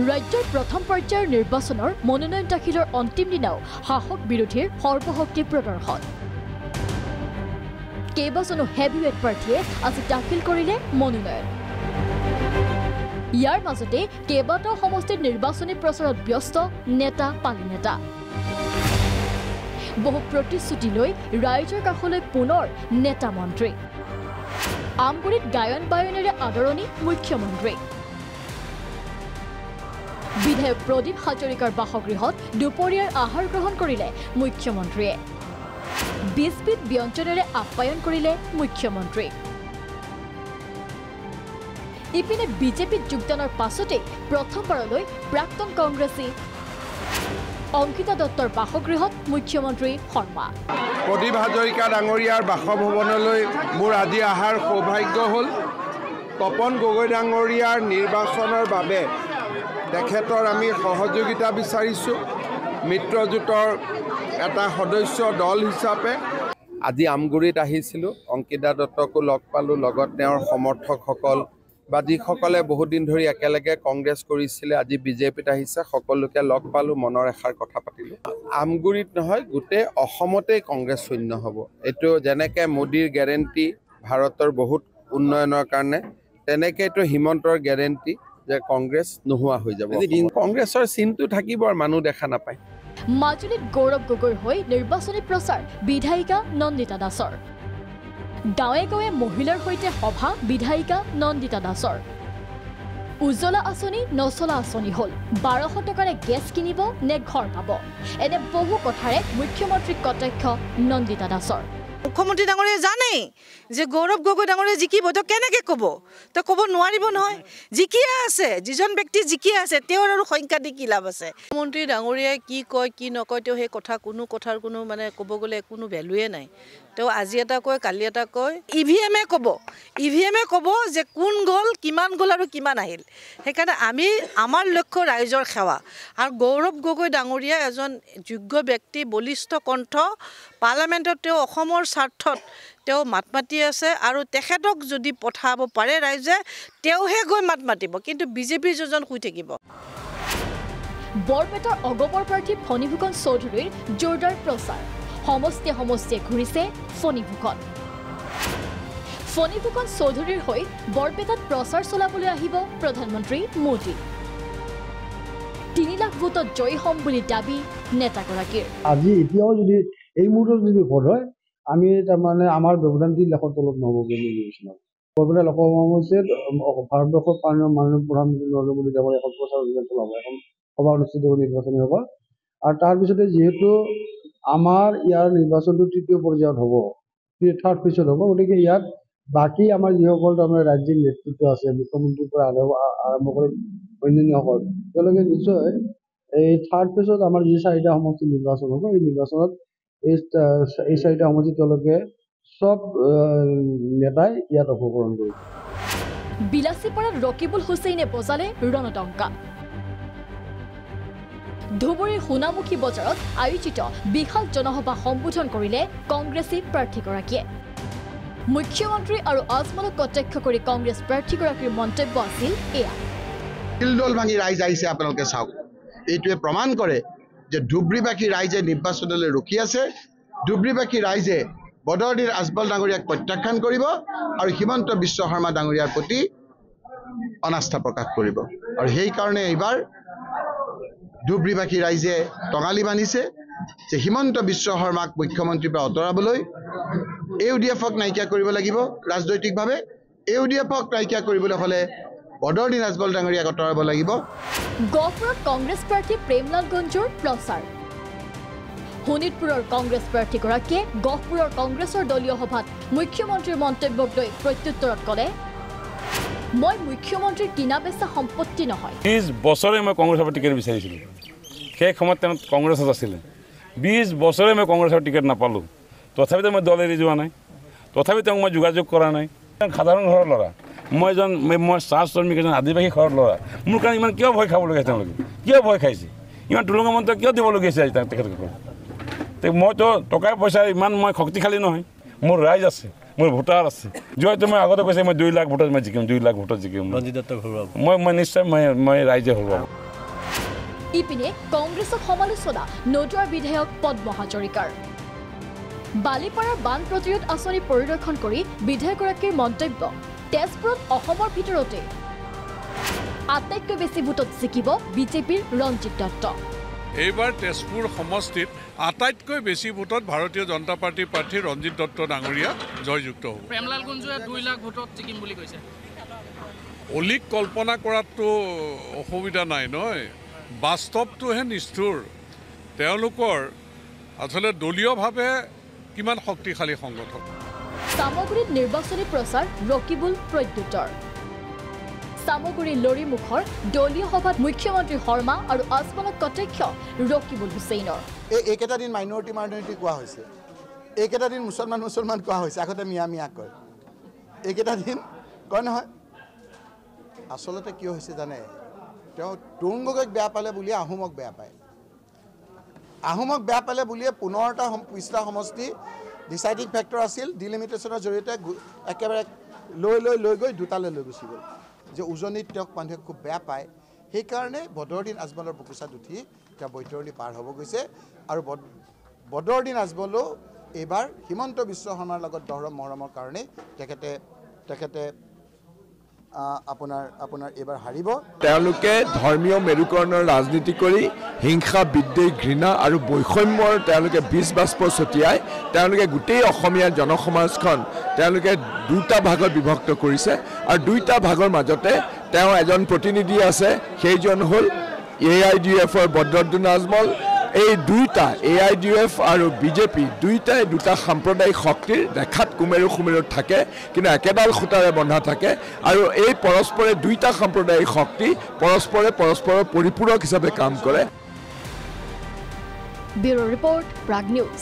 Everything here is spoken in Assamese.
ৰাজ্যৰ প্ৰথম পৰ্যায়ৰ নিৰ্বাচনৰ মনোনয়ন দাখিলৰ অন্তিম দিনাও শাসক বিৰোধীৰ সৰ্বশক্তি প্ৰদৰ্শন কেইবাজনো হেভিৱেট প্ৰাৰ্থীয়ে আজি দাখিল কৰিলে মনোনয়ন ইয়াৰ মাজতে কেইবাটাও সমষ্টিত নিৰ্বাচনী প্ৰচাৰত ব্যস্ত নেতা পালি নেতা বহু প্ৰতিশ্ৰুতি লৈ ৰাইজৰ কাষলৈ পুনৰ নেতা মন্ত্ৰী আমগুৰিত গায়ন বায়নেৰে আদৰণি মুখ্যমন্ত্ৰী বিধায়ক প্ৰদীপ হাজৰিকাৰ বাসগৃহত দুপৰীয়াৰ আহাৰ গ্ৰহণ কৰিলে মুখ্যমন্ত্ৰীয়ে 20 বিধ ব্যঞ্জনেৰে আপ্যায়ন কৰিলে মুখ্যমন্ত্ৰী ইপিনে বিজেপিত যোগদানৰ পাছতে প্ৰথমবাৰলৈ প্ৰাক্তন কংগ্ৰেছী অংকিতা দত্তৰ বাসগৃহত মুখ্যমন্ত্ৰী শৰ্মা প্ৰদীপ হাজৰিকা ডাঙৰীয়াৰ বাসভৱনলৈ মোৰ আজি আহাৰ সৌভাগ্য হ'ল তপন গগৈ ডাঙৰীয়াৰ নিৰ্বাচনৰ বাবে তেখেতৰ আমি সহযোগিতা বিচাৰিছোঁ মিত্ৰজোঁটৰ এটা সদস্য দল হিচাপে আজি আমগুৰিত আহিছিলোঁ অংকিতা দত্তকো লগ পালোঁ লগত তেওঁৰ সমৰ্থকসকল বা যিসকলে বহুত দিন ধৰি একেলগে কংগ্ৰেছ কৰিছিলে আজি বিজেপিত আহিছে সকলোকে লগ পালোঁ মনৰ এষাৰ কথা পাতিলোঁ আমগুৰিত নহয় গোটেই অসমতেই কংগ্ৰেছ শূন্য হ'ব এইটো যেনেকৈ মোদীৰ গেৰেণ্টি ভাৰতৰ বহুত উন্নয়নৰ কাৰণে তেনেকৈতো হিমন্তৰ গেৰেণ্টি যে কংগ্ৰেছ নোহোৱা হৈ যাব কংগ্ৰেছৰ চিনটো থাকিব আৰু মানুহ দেখা নাপায় মাজুলীত গৌৰৱ গগৈৰ হৈ নিৰ্বাচনী প্ৰচাৰ বিধায়িকা নন্দিতা দাসৰ গাঁৱে গাঁৱে মহিলাৰ সৈতে সভা বিধায়িকা নন্দিতা দাসৰ উজ্জ্বলা আঁচনি নচলা আঁচনি হ'ল 1200 টকাৰে গেছ কিনিব নে ঘৰ পাব এনে বহু কথাৰে মুখ্যমন্ত্ৰীক কটাক্ষ নন্দিতা দাসৰ মুখ্যমন্ত্ৰী ডাঙৰীয়া জানে যে গৌৰৱ গগৈ ডাঙৰীয়া জিকিব তো কেনেকৈ ক'ব তো ক'ব নোৱাৰিব নহয় জিকিয়ে আছে যিজন ব্যক্তি জিকিয়ে আছে তেওঁৰ আৰু সংখ্যা দি কি লাভ আছে মুখ্যমন্ত্ৰী ডাঙৰীয়াই কি কয় কি নকয় তেওঁ সেই কথাৰ কোনো মানে ক'ব গ'লে কোনো ভেলুৱে নাই তেওঁ আজি এটা কয় কালি এটা কয় ইভিএমে ক'ব যে কোন গ'ল কিমান গ'ল আৰু কিমান আহিল সেইকাৰণে আমাৰ লক্ষ্য ৰাইজৰ সেৱা আৰু গৌৰৱ গগৈ ডাঙৰীয়া এজন যোগ্য ব্যক্তি বলিষ্ঠ কণ্ঠ পাৰ্লামেণ্টত তেওঁ অসমৰ স্বাৰ্থত তেওঁ মাত মাতি আছে আৰু তেখেতক যদি পঠাব পাৰে ৰাইজে তেওঁহে গৈ মাত মাতিব কিন্তু বিজেপিৰ যোজন শুই থাকিব বৰপেটাৰ অগপৰ প্ৰাৰ্থী ফণীভূষণ চৌধুৰীৰ জোৰদাৰ প্ৰচাৰ সমষ্টিয়ে ঘূৰিছে ফণীভূষণ চৌধুৰীৰ হৈ বৰপেটাত প্ৰচাৰ চলাবলৈ আহিব প্ৰধানমন্ত্ৰী মোদী 3 লাখ ভোটত জয়ী হ'ম বুলি দাবী নেতাগৰাকীৰ আজি এতিয়াও যদি এই মুহূৰ্তত যদি ভোট হয় আমি তাৰমানে আমাৰ ব্যৱধান 3 লাখৰ তলত নহ'ব বুলি বিবেচনা বৰপেটা লোকসভা সমষ্টিত ভাৰতবৰ্ষৰ মাননীয় প্ৰধানমন্ত্ৰী নৰেন্দ্ৰ মোদী ডাঙৰীয়াই এখন প্ৰচাৰ অভিযান চলাব এখন সভা অনুষ্ঠিত হ'ব নিৰ্বাচনী সভা আৰু তাৰপিছতে যিহেতু আমাৰ ইয়াৰ নিৰ্বাচনটো তৃতীয় পৰ্যায়ত হ'ব থাৰ্ড ফেজত হ'ব গতিকে ইয়াত বাকী আমাৰ যিসকল তাৰমানে ৰাজ্যিক নেতৃত্ব আছে মুখ্যমন্ত্ৰীৰ পৰা আৰম্ভ কৰি অন্যান্যসকল তেওঁলোকে নিশ্চয় এই থাৰ্ড ফেজত আমাৰ যি 4টা সমষ্টি নিৰ্বাচন হ'ব এই নিৰ্বাচনত এই 4টা সমষ্টি তেওঁলোকে সব নেতাই ইয়াত অংশগ্ৰহণ কৰিব বিলাসীপাৰাত ৰকিবুল হুছেইনে বজালে ৰণডংকা ধুবুৰীৰ সোণামুখী বজাৰত আয়োজিত বিশাল জনসভা সম্বোধন কৰিলে কংগ্ৰেছী প্ৰাৰ্থীগৰাকীয়ে মুখ্যমন্ত্ৰী আৰু আজমলক কটাক্ষ কৰি কংগ্ৰেছ প্ৰাৰ্থীগৰাকীৰ মন্তব্য আছিল এয়া শিলদল ভাঙি ৰাইজ আহিছে আপোনালোকে চাওক এইটোৱে প্ৰমাণ কৰে যে ধুবুৰীবাসী ৰাইজে নিৰ্বাচনলৈ ৰখি আছে ধুবুৰীবাসী ৰাইজে বদৰুদ্দিন আজমল ডাঙৰীয়াক প্ৰত্যাখ্যান কৰিব আৰু হিমন্ত বিশ্ব শৰ্মা ডাঙৰীয়াৰ প্ৰতি অনাস্থা প্ৰকাশ কৰিব আৰু সেইকাৰণে এইবাৰ ধুবুৰীবাসী ৰাইজে টঙালি বান্ধিছে যে হিমন্ত বিশ্ব শৰ্মাক মুখ্যমন্ত্ৰীৰ পৰা আঁতৰাবলৈ ইউডিএফক নাইকিয়া কৰিব লাগিব ৰাজনৈতিকভাৱে ইউডিএফক নাইকিয়া কৰিবলৈ হ'লে বদৰুদ্দিন আজমল ডাঙৰীয়াক আঁতৰাব লাগিব গহপুৰত কংগ্ৰেছ প্ৰাৰ্থী প্ৰেমলাল গঞ্জুৰ প্ৰচাৰ শোণিতপুৰৰ কংগ্ৰেছ প্ৰাৰ্থীগৰাকীয়ে গহপুৰৰ কংগ্ৰেছৰ দলীয় সভাত মুখ্যমন্ত্ৰীৰ মন্তব্যক লৈ প্ৰত্যুত্তৰত ক'লে মই মুখ্যমন্ত্ৰীৰ কিনা বেচা সম্পত্তি নহয় 20 বছৰে মই কংগ্ৰেছৰ টিকেট বিচাৰিছিলোঁ সেই সময়ত তেওঁ কংগ্ৰেছত আছিলে 20 বছৰে মই কংগ্ৰেছৰ টিকেট নাপালোঁ তথাপিতো মই দল এৰি যোৱা নাই তথাপি তেওঁক মই যোগাযোগ কৰা নাই সাধাৰণ ঘৰৰ ল'ৰা মই চাহ শ্ৰমিক এজন আদিবাসী ঘৰৰ ল'ৰা মোৰ কাৰণে ইমান কিয় ভয় খাবলগীয়া তেওঁলোকে কিয় ভয় খাইছে ইমান তুলঙা মন্ত্ৰ কিয় দিবলগীয়া আছে তেখেতসকলে মইতো টকা পইচা ইমান মই শক্তিশালী নহয় মোৰ ৰাইজ আছে মোৰ ভোটাৰ আছে যিহেতু মই আগতে কৈছে মই 2 লাখ ভোটত মই জিকিম 2 লাখ ভোটত জিকিম মই নিশ্চয় মই ৰাইজে হৰুৱাব ইপিনে কংগ্ৰেছক সমালোচনা নদুৱাৰ বিধায়ক পদ্ম হাজৰিকাৰ বালিপাৰাৰ বান প্ৰতিৰোধ আঁচনি পৰিদৰ্শন কৰি বিধায়কগৰাকীৰ মন্তব্য তেজপুৰত অসমৰ ভিতৰতে আটাইতকৈ বেছি ভোটত জিকিব বিজেপিৰ ৰঞ্জিত দত্ত এইবাৰ তেজপুৰ সমষ্টিত আটাইতকৈ বেছি ভোটত ভাৰতীয় জনতা পাৰ্টিৰ প্ৰাৰ্থী ৰঞ্জিত দত্ত ডাঙৰীয়া জয়যুক্ত হ'ব প্ৰেমলাল গুঞ্জুৱে 2 লাখ ভোটত জিকিম বুলি কৈছে অলিক কল্পনা কৰাটো অসুবিধা নাই নহয় বাস্তৱটোহে নিষ্ঠুৰ তেওঁলোকৰ আচলতে দলীয়ভাৱে কিমান শক্তিশালী সংগঠন সামগুৰিত নিৰ্বাচনী প্ৰচাৰ ৰকিবুল প্ৰত্যুত্তৰ সামগুৰি লৰিমুখৰ দলীয় সভাত মুখ্যমন্ত্ৰী শৰ্মা আৰু আজমলক কটাক্ষ ৰকিবুল হুছেইনৰ এইকেইটা দিন মাইনৰিটি কোৱা হৈছে এইকেইটা দিন মুছলমান কোৱা হৈছে আগতে মিয়া কয় এইকেইটা দিন কয় নহয় আচলতে কি হৈছে জানে তেওঁ তৰুণ গগৈক বেয়া পালে বুলি আহোমক বেয়া পায় আহোমক বেয়া পালে বুলিয়ে 15টা পিছলা সমষ্টি ডিসাইডিং ফেক্টৰ আছিল ডিলিমিটেশ্যনৰ জৰিয়তে একেবাৰে লৈ গৈ দুটালৈ লৈ গুচি গ'ল যে উজনিত তেওঁক মানুহে খুব বেয়া পায় সেইকাৰণে বদৰুদ্দিন আজমলৰ বুকুচাত উঠি তেওঁ বৈতৰণি পাৰ হ'ব গৈছে আৰু বদৰুদ্দিন আজমলো এইবাৰ হিমন্ত বিশ্ব শৰ্মাৰ লগত দহৰম মহৰমৰ কাৰণে তেখেতে আপোনাৰ এবাৰ হাৰিব তেওঁলোকে ধৰ্মীয় মেৰুকৰণৰ ৰাজনীতি কৰি হিংসা বিদ্বেষ ঘৃণা আৰু বৈষম্যৰ তেওঁলোকে বীজ বাষ্প ছটিয়াই তেওঁলোকে গোটেই অসমীয়া জনসমাজখন তেওঁলোকে দুটা ভাগত বিভক্ত কৰিছে আৰু দুইটা ভাগৰ মাজতে তেওঁ এজন প্ৰতিনিধি আছে সেইজন হ'ল AIDF-ৰ বদৰুদ্দিন আজমল এই দুইটা AIDF আৰু বিজেপি দুইটাই দুটা সাম্প্ৰদায়িক শক্তিৰ দেখাত কুমেৰুত থাকে কিন্তু একেডাল খুঁটাৰে বন্ধা থাকে আৰু এই পৰস্পৰে দুইটা সাম্প্ৰদায়িক শক্তি পৰস্পৰৰ পৰিপূৰক হিচাপে কাম কৰে ব্যুৰো ৰিপৰ্ট প্ৰাগ নিউজ